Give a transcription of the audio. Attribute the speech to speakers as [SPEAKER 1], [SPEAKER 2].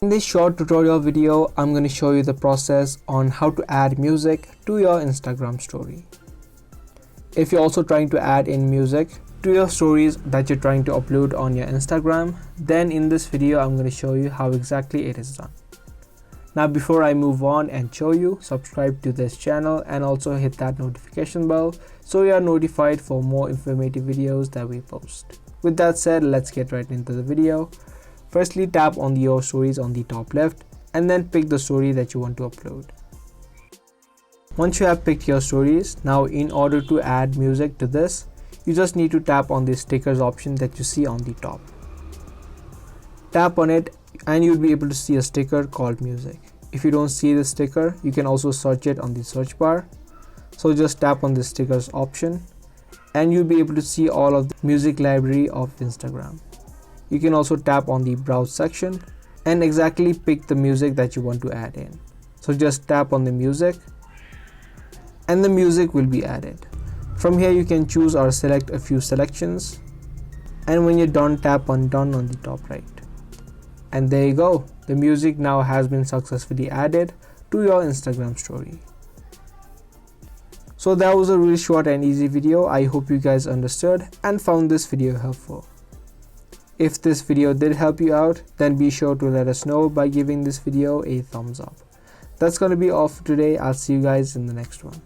[SPEAKER 1] In this short tutorial video, I'm going to show you the process on how to add music to your Instagram story. If you're also trying to add in music to your stories that you're trying to upload on your Instagram, then in this video I'm going to show you how exactly it is done. Now before I move on and show you, subscribe to this channel and also hit that notification bell so you are notified for more informative videos that we post. With that said, let's get right into the video. Firstly, tap on your stories on the top left and then pick the story that you want to upload. Once you have picked your stories, now in order to add music to this, you just need to tap on the stickers option that you see on the top. Tap on it and you'll be able to see a sticker called music. If you don't see the sticker, you can also search it on the search bar. So just tap on the stickers option and you'll be able to see all of the music library of Instagram. You can also tap on the browse section and exactly pick the music that you want to add in. So just tap on the music and the music will be added. From here you can choose or select a few selections, and when you're done, tap on done on the top right. And there you go, the music now has been successfully added to your Instagram story. So that was a really short and easy video. I hope you guys understood and found this video helpful. If this video did help you out, then be sure to let us know by giving this video a thumbs up. That's gonna be all for today. I'll see you guys in the next one.